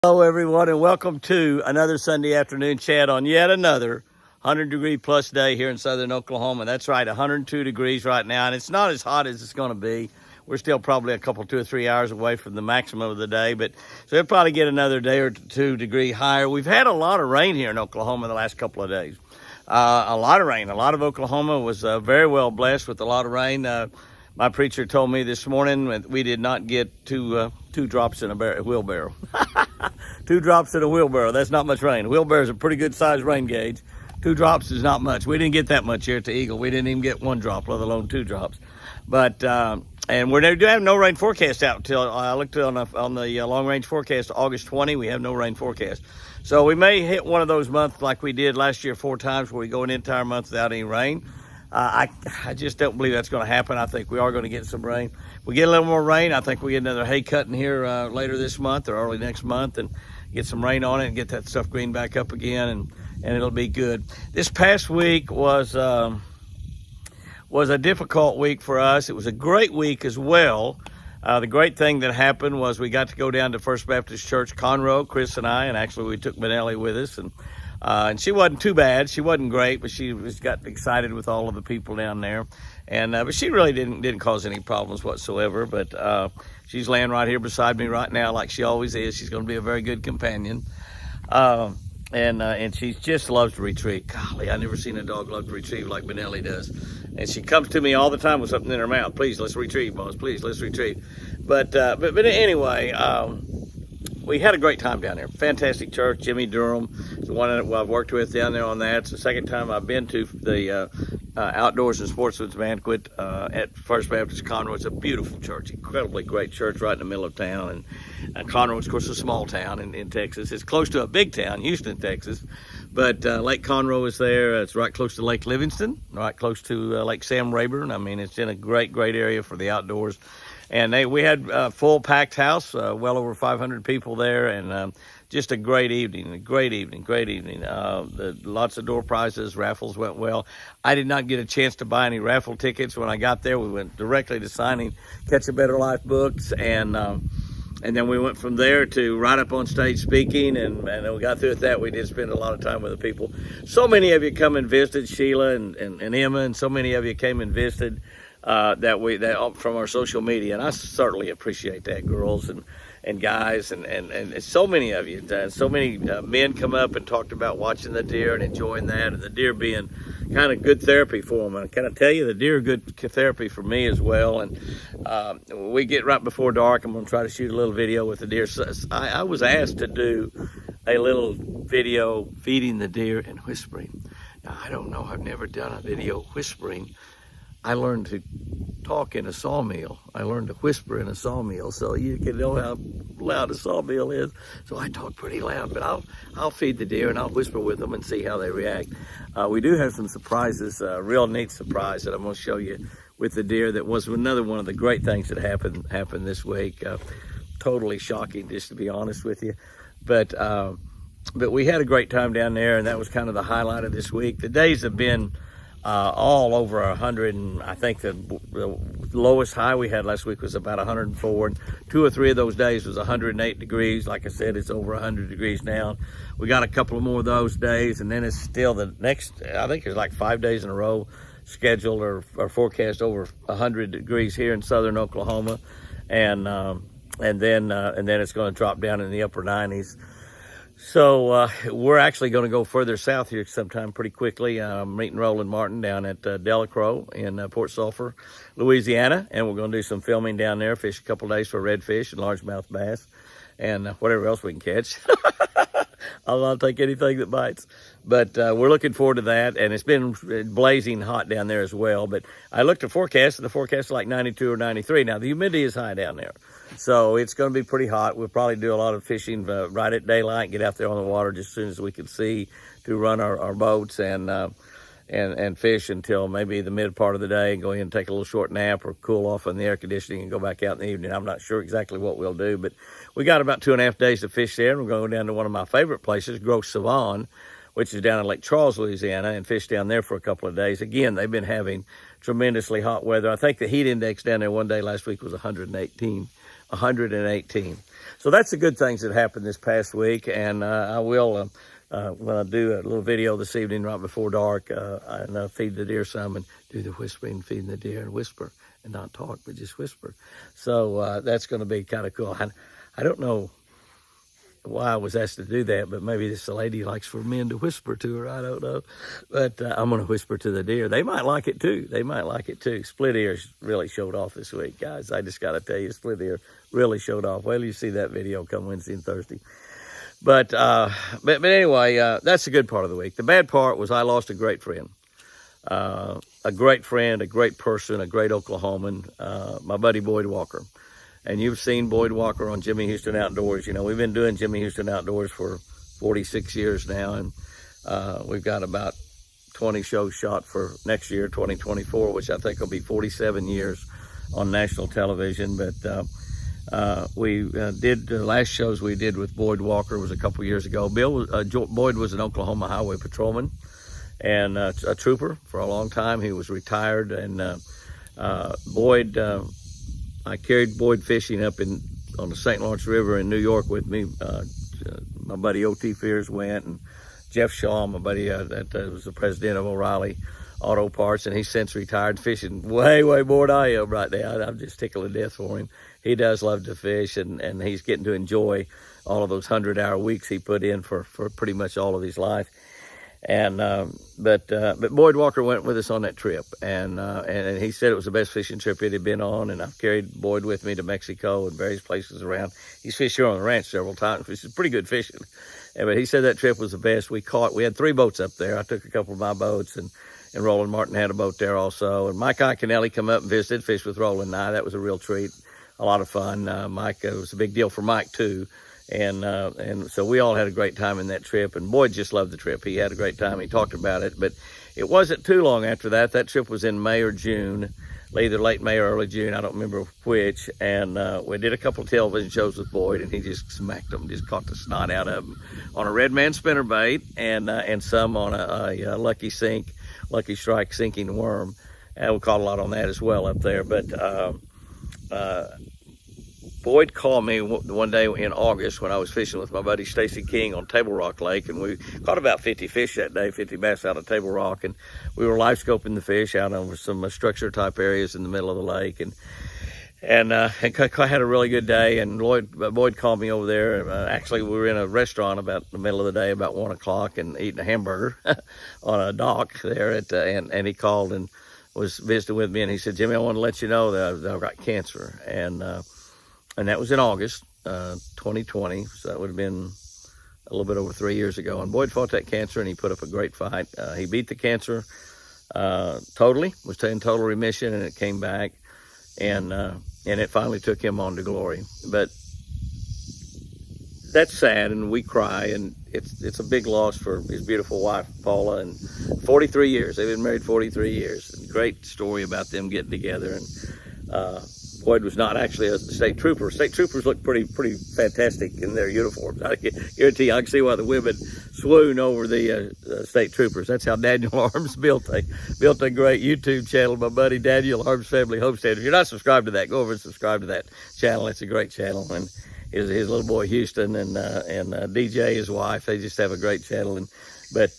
Hello, everyone, and welcome to another Sunday afternoon chat on yet another 100-degree plus day here in southern Oklahoma. That's right, 102 degrees right now, and it's not as hot as it's going to be. We're still probably a couple, 2 or 3 hours away from the maximum of the day, but so we'll probably get another day or 2 degree higher. We've had a lot of rain here in Oklahoma the last couple of days. A lot of rain. A lot of Oklahoma was very well blessed with a lot of rain. My preacher told me this morning that we did not get two drops in a wheelbarrow. 2 drops in a wheelbarrow. That's not much rain. A wheelbarrow is a pretty good sized rain gauge. 2 drops is not much. We didn't get that much here at the Eagle. We didn't even get 1 drop, let alone 2 drops. But and we do have no rain forecast out until I looked on the long range forecast August 20. We have no rain forecast. So we may hit one of those months like we did last year 4 times, where we go an entire month without any rain. I just don't believe that's going to happen. I think we are going to get some rain. If we get a little more rain, I think we get another hay cutting here later this month or early next month, and get some rain on it and get that stuff green back up again, and it'll be good. This past week was a difficult week for us. It was a great week as well. The great thing that happened was we got to go down to First Baptist Church, Conroe, Chris and I, and actually we took Benelli with us, and she wasn't too bad. She wasn't great, but she got excited with all of the people down there. And but she really didn't cause any problems whatsoever. But she's laying right here beside me right now, like she always is. She's going to be a very good companion. And she just loves to retrieve. Golly, I've never seen a dog love to retrieve like Benelli does. And she comes to me all the time with something in her mouth. Please, let's retrieve, boss. Please, let's retrieve. But anyway. We had a great time down there. Fantastic church. Jimmy Durham is the one that I've worked with down there on that. It's the second time I've been to the Outdoors and Sportsman's Banquet at First Baptist Conroe. It's a beautiful church, incredibly great church right in the middle of town. And Conroe is, of course, a small town in Texas. It's close to a big town, Houston, Texas. But Lake Conroe is there. It's right close to Lake Livingston, right close to Lake Sam Rayburn. I mean, it's in a great area for the outdoors. And we had a full packed house, well over 500 people there, and just a great evening, lots of door prizes, raffles went well. I did not get a chance to buy any raffle tickets when I got there. We went directly to signing Catch a Better Life books, and then we went from there to right up on stage speaking, and we got through with that. We did spend a lot of time with the people. So many of you come and visited, Sheila and Emma, and so many of you came and visited. That from our social media, and I certainly appreciate that, girls and guys, and so many of you, so many men come up and talked about watching the deer and enjoying that, and the deer being kind of good therapy for them. And can I tell you, the deer are good therapy for me as well. And we get right before dark. I'm going to try to shoot a little video with the deer. So I was asked to do a little video feeding the deer and whispering. Now, I don't know. I've never done a video whispering. I learned to talk in a sawmill. I learned to whisper in a sawmill, so you can know how loud a sawmill is. So I talk pretty loud, but I'll feed the deer and I'll whisper with them and see how they react. We do have some surprises, a real neat surprise that I'm going to show you with the deer. That was another one of the great things that happened this week. Totally shocking, just to be honest with you. But we had a great time down there, and that was kind of the highlight of this week. The days have been all over 100, and I think the lowest high we had last week was about 104, and 2 or 3 of those days was 108 degrees. Like I said, it's over 100 degrees now. We got a couple more of those days, and then it's still the next, I think there's like 5 days in a row scheduled or forecast over 100 degrees here in southern Oklahoma, and then it's going to drop down in the upper 90s. So we're actually going to go further south here sometime pretty quickly. I'm meeting Roland Martin down at Delacroix in Port Sulphur, Louisiana, and we're going to do some filming down there, fish a couple days for redfish and largemouth bass, and whatever else we can catch. I'll take anything that bites. But we're looking forward to that, and it's been blazing hot down there as well. But I looked at forecast, and the forecast is like 92 or 93. Now, the humidity is high down there, so it's going to be pretty hot. We'll probably do a lot of fishing right at daylight, get out there on the water just as soon as we can see to run our boats and fish until maybe the mid part of the day, and go in and take a little short nap or cool off in the air conditioning and go back out in the evening. I'm not sure exactly what we'll do, but we got about 2.5 days to fish there. And we're going to go down to one of my favorite places, Gros Savon, which is down in Lake Charles, Louisiana, and fish down there for a couple of days. Again, they've been having tremendously hot weather. I think the heat index down there one day last week was 118. So that's the good things that happened this past week, and I will, when I do a little video this evening right before dark, and feed the deer some and do the whispering, feeding the deer and whisper and not talk, but just whisper. So that's going to be kind of cool. I don't know why I was asked to do that, but maybe this lady likes for men to whisper to her. I don't know, but I'm going to whisper to the deer. They might like it too. They might like it too. Split ears really showed off this week, guys. I just got to tell you, split ear really showed off. Well, you see that video come Wednesday and Thursday. But anyway, that's the good part of the week. The bad part was I lost a great friend, a great person, a great Oklahoman, my buddy Boyd Walker. And you've seen Boyd Walker on Jimmy Houston Outdoors. You know, we've been doing Jimmy Houston Outdoors for 46 years now, and we've got about 20 shows shot for next year, 2024, which I think will be 47 years on national television. But we did the last shows we did with Boyd Walker was a couple years ago. Boyd was an Oklahoma Highway Patrolman and a trooper for a long time. He was retired, and Boyd. I carried Boyd fishing up on the St. Lawrence River in New York with me. My buddy O.T. Fears went, and Jeff Shaw, my buddy that was the president of O'Reilly Auto Parts, and he's since retired, fishing way more than I am right now. I'm just tickled to death for him. He does love to fish, and he's getting to enjoy all of those 100-hour weeks he put in for pretty much all of his life. And but Boyd Walker went with us on that trip, and he said it was the best fishing trip he had been on. And I've carried Boyd with me to Mexico and various places around. He's fished here on the ranch several times, which is pretty good fishing. But he said that trip was the best. We had 3 boats up there. I took a couple of my boats, and Roland Martin had a boat there also. And Mike Iaconelli come up and visited, fished with Roland and I. That was a real treat, a lot of fun. Mike, it was a big deal for Mike too. And so we all had a great time in that trip, and Boyd just loved the trip. He had a great time. He talked about it, but it wasn't too long after that. That trip was in May or June, either late May or early June. I don't remember which. And we did a couple of television shows with Boyd, and he just smacked them, just caught the snot out of them on a red man spinnerbait and some on a Lucky Strike sinking worm. And we caught a lot on that as well up there. But Boyd called me one day in August when I was fishing with my buddy Stacy King on Table Rock Lake, and we caught about 50 fish that day, 50 bass out of Table Rock, and we were live scoping the fish out over some structure type areas in the middle of the lake, and I had a really good day. And Boyd called me over there. Actually, we were in a restaurant about the middle of the day, about 1 o'clock, and eating a hamburger on a dock there and he called and was visiting with me, and he said, "Jimmy, I want to let you know that I've got cancer." And that was in August 2020, so that would have been a little bit over 3 years ago. And Boyd fought that cancer, and he put up a great fight. He beat the cancer totally, was in total remission, and it came back, and it finally took him on to glory. But that's sad, and we cry, and it's a big loss for his beautiful wife, Paula, and 43 years. They've been married 43 years. And great story about them getting together. And Boyd was not actually a state trooper. State troopers look pretty fantastic in their uniforms. I guarantee you, I can see why the women swoon over the state troopers. That's how Daniel Arms built a great YouTube channel. My buddy Daniel Arms Family Homestead. If you're not subscribed to that, go over and subscribe to that channel. It's a great channel. And his little boy Houston and DJ, his wife, they just have a great channel. But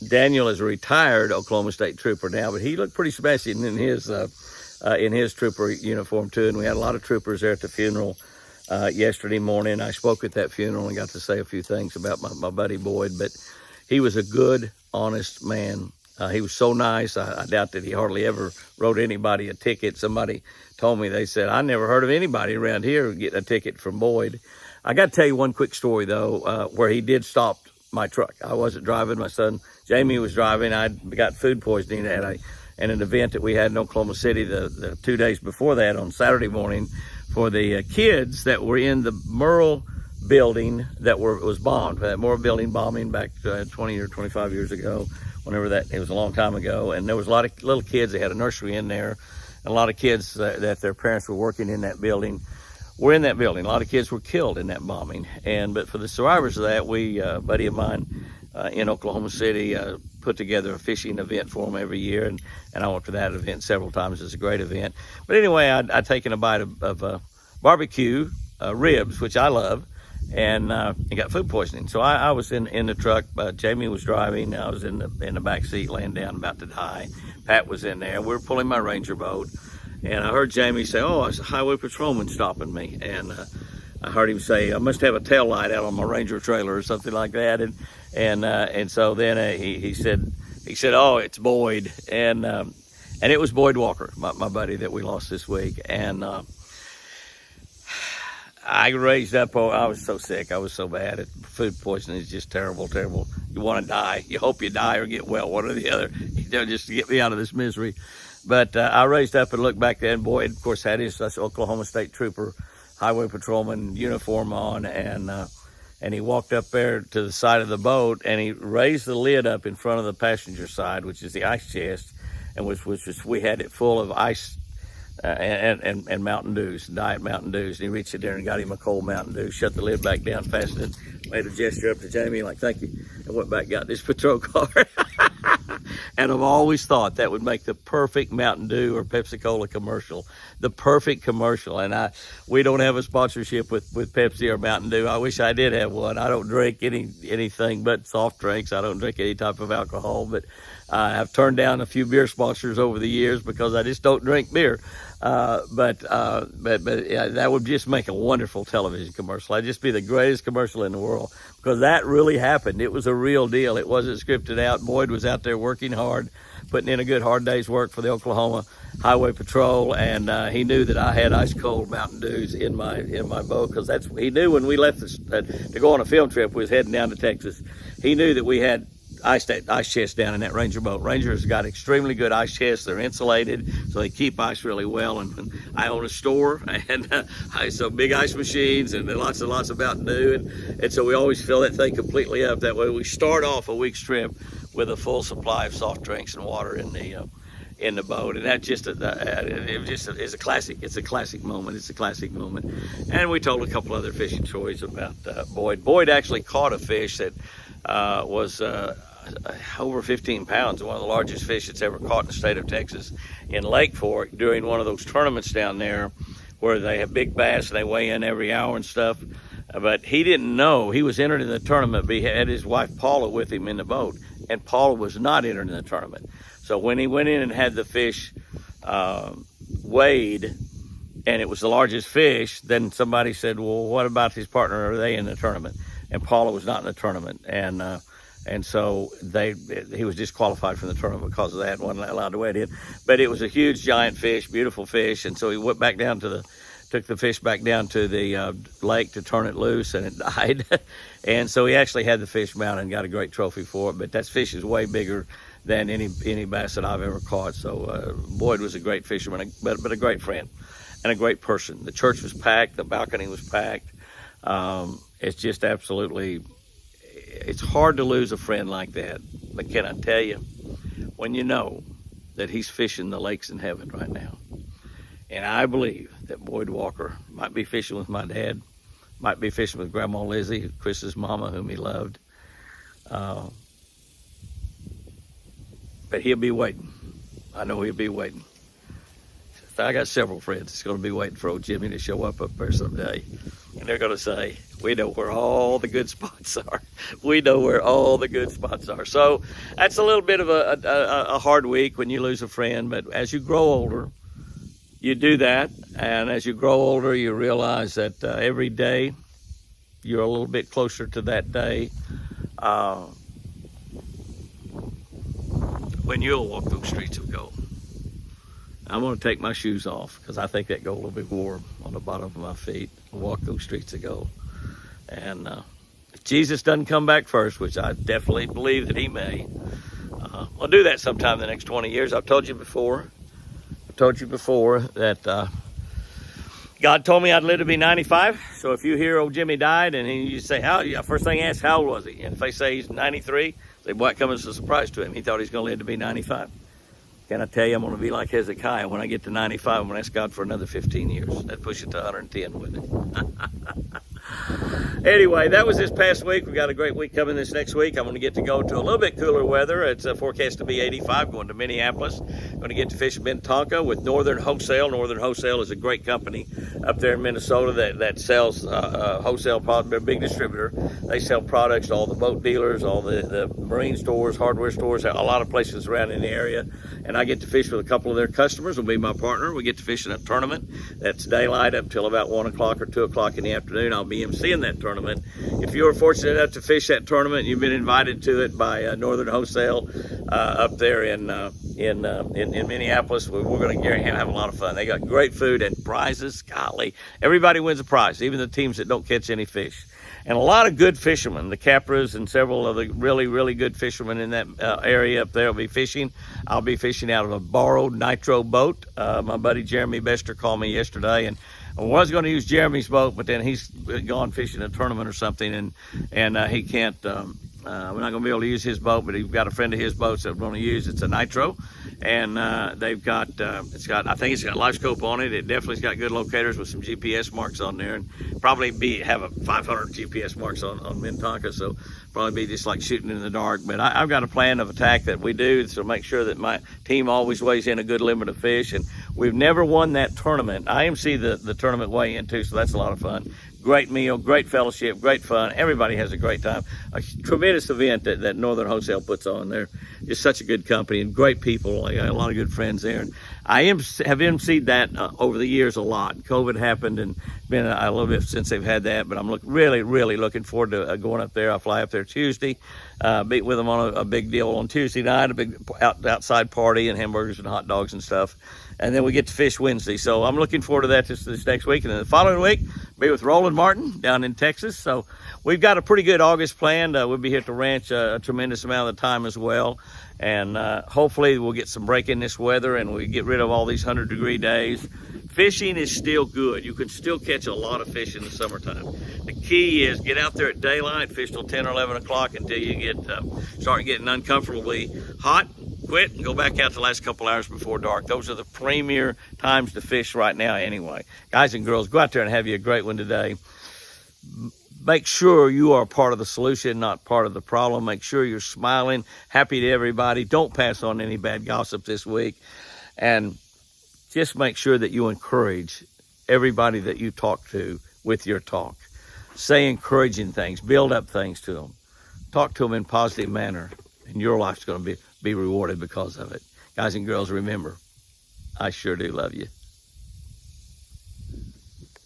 Daniel is a retired Oklahoma State trooper now, but he looked pretty smashing in his trooper uniform too. And we had a lot of troopers there at the funeral yesterday morning. I spoke at that funeral and got to say a few things about my buddy Boyd, but he was a good, honest man. He was so nice. I doubt that he hardly ever wrote anybody a ticket. Somebody told me, they said, "I never heard of anybody around here getting a ticket from Boyd." I got to tell you one quick story though, where he did stop my truck. I wasn't driving. My son Jamie was driving. I got food poisoning at an event that we had in Oklahoma City the 2 days before that on Saturday morning for the kids that were in the Merle building that was bombed. That Merle building bombing back 20 or 25 years ago, it was a long time ago. And there was a lot of little kids. They had a nursery in there. And a lot of kids that their parents were working in that building were in that building. A lot of kids were killed in that bombing. But for the survivors of that, a buddy of mine in Oklahoma City put together a fishing event for them every year, and I went to that event several times. It's a great event. But anyway, I'd taken a bite of barbecue ribs, which I love, and he got food poisoning. So I was in the truck. Jamie was driving. I was in the back seat, laying down, about to die. Pat was in there. We were pulling my Ranger boat, and I heard Jamie say, "Oh, it's a highway patrolman stopping me." And I heard him say, "I must have a tail light out on my Ranger trailer or something like that." And so then he said, "Oh, it's Boyd," and it was Boyd Walker, my buddy that we lost this week. And I raised up. Oh, I was so sick. I was so bad. Food poisoning is just terrible, terrible. You want to die. You hope you die or get well, one or the other, just to get me out of this misery. But I raised up and looked back then. Boyd, of course, had his Oklahoma State Trooper, highway patrolman uniform on, and he walked up there to the side of the boat, and he raised the lid up in front of the passenger side, which is the ice chest, and we had it full of ice and Mountain Dews, Diet Mountain Dews. And he reached in there and got him a cold Mountain Dew, shut the lid back down, fastened it, made a gesture up to Jamie like, "Thank you," and went back, got this patrol car. And I've always thought that would make the perfect Mountain Dew or Pepsi Cola commercial, the perfect commercial. And we don't have a sponsorship with Pepsi or Mountain Dew. I wish I did have one. I don't drink anything but soft drinks. I don't drink any type of alcohol, but I've turned down a few beer sponsors over the years because I just don't drink beer. But yeah, that would just make a wonderful television commercial. That'd just be the greatest commercial in the world, because that really happened. It was a real deal. It wasn't scripted out. Boyd was out there working hard, putting in a good hard day's work for the Oklahoma Highway Patrol, and he knew that I had ice cold Mountain Dews in my boat, because he knew when we left to go on a film trip. We was heading down to Texas. He knew that we had ice chests down in that Ranger boat. Ranger's got extremely good ice chests. They're insulated, so they keep ice really well. And I own a store, and so big ice machines and lots and lots of Mountain Dew, and so we always fill that thing completely up. That way we start off a week's trip with a full supply of soft drinks and water in the boat. And that just is a classic. It's a classic moment. It's a classic moment. And we told a couple other fishing stories about Boyd. Boyd actually caught a fish that was over 15 pounds, one of the largest fish that's ever caught in the state of Texas, in Lake Fork during one of those tournaments down there where they have big bass and they weigh in every hour and stuff. But he didn't know he was entered in the tournament, but he had his wife Paula with him in the boat, and Paula was not entered in the tournament. So when he went in and had the fish weighed, and it was the largest fish, then somebody said, "Well, what about his partner? Are they in the tournament?" And Paula was not in the tournament, and so he was disqualified from the tournament because of that, and wasn't allowed to weigh it in. But it was a huge, giant fish, beautiful fish, and so he went back down took the fish back down to the lake to turn it loose, and it died. And so he actually had the fish mounted and got a great trophy for it. But that fish is way bigger than any bass that I've ever caught. So Boyd was a great fisherman, but a great friend and a great person. The church was packed, the balcony was packed. It's just absolutely, it's hard to lose a friend like that. But can I tell you, when you know that he's fishing the lakes in heaven right now, and I believe that Boyd Walker might be fishing with my dad, might be fishing with Grandma Lizzie, Chris's mama, whom he loved, but he'll be waiting. I know he'll be waiting. I got several friends that's going to be waiting for old Jimmy to show up there someday. And they're going to say, "We know where all the good spots are. We know where all the good spots are." So that's a little bit of a hard week when you lose a friend. But as you grow older, you do that. And as you grow older, you realize that every day you're a little bit closer to that day when you'll walk those streets of gold. I'm going to take my shoes off because I think that gold will be warm on the bottom of my feet and walk those streets of gold. And if Jesus doesn't come back first, which I definitely believe that he may, I'll do that sometime in the next 20 years. I've told you before that God told me I'd live to be 95. So if you hear old Jimmy died and you say, first thing ask, how old was he? And if they say he's 93, say, boy, it comes as a surprise to him. He thought he was going to live to be 95. Can I tell you, I'm going to be like Hezekiah. When I get to 95, I'm going to ask God for another 15 years. That'd push it to 110, wouldn't it? Anyway, that was this past week. We got a great week coming this next week. I'm going to get to go to a little bit cooler weather. It's forecast to be 85, going to Minneapolis. Going to get to fish in Minnetonka with Northern Wholesale. Northern Wholesale is a great company up there in Minnesota that sells wholesale products. They're a big distributor. They sell products to all the boat dealers, all the marine stores, hardware stores, a lot of places around in the area. And I get to fish with a couple of their customers. Will be my partner. We get to fish in a tournament that's daylight up till about 1 o'clock or 2 o'clock in the afternoon. I'll be emceeing that tournament. If you were fortunate enough to fish that tournament, you've been invited to it by Northern Wholesale up there in Minneapolis. We're going to have a lot of fun. They got great food and prizes. Golly, everybody wins a prize, even the teams that don't catch any fish. And a lot of good fishermen, the Capras and several of the really, really good fishermen in that area up there will be fishing. I'll be fishing out of a borrowed nitro boat. My buddy Jeremy Bester called me yesterday, and I was going to use Jeremy's boat, but then he's gone fishing a tournament or something, and he can't. We're not going to be able to use his boat, but he's got a friend of his boats that we're going to use. It's a nitro, and they've got I think it's got live scope on it. It definitely's got good locators with some GPS marks on there, and probably have a 500 GPS marks on Minnetonka, so probably be just like shooting in the dark. But I've got a plan of attack that we do to make sure that my team always weighs in a good limit of fish, and we've never won that tournament. IMC the tournament weigh in too, so that's a lot of fun. Great meal, great fellowship, great fun. Everybody has a great time. A tremendous event that Northern Wholesale puts on. They're just such a good company and great people. I got a lot of good friends there. And I have emceed that over the years a lot. COVID happened and been a little bit since they've had that, but I'm really looking forward to going up there. I'll fly up there Tuesday, meet with them on a big deal on Tuesday night, a big outside party and hamburgers and hot dogs and stuff. And then we get to fish Wednesday. So I'm looking forward to that this next week. And then the following week, be with Roland Martin down in Texas. So we've got a pretty good August planned. We'll be here at the ranch a tremendous amount of the time as well. And hopefully we'll get some break in this weather and we get rid of all these 100-degree days. Fishing is still good. You can still catch a lot of fish in the summertime. The key is get out there at daylight, fish till 10 or 11 o'clock until you start getting uncomfortably hot. Quit and go back out the last couple hours before dark. Those are the premier times to fish right now anyway. Guys and girls, go out there and have you a great one today. Make sure you are part of the solution, not part of the problem. Make sure you're smiling, happy to everybody. Don't pass on any bad gossip this week. And just make sure that you encourage everybody that you talk to with your talk. Say encouraging things, build up things to them. Talk to them in a positive manner, and your life's going to be rewarded because of it. Guys and girls, remember, I sure do love you.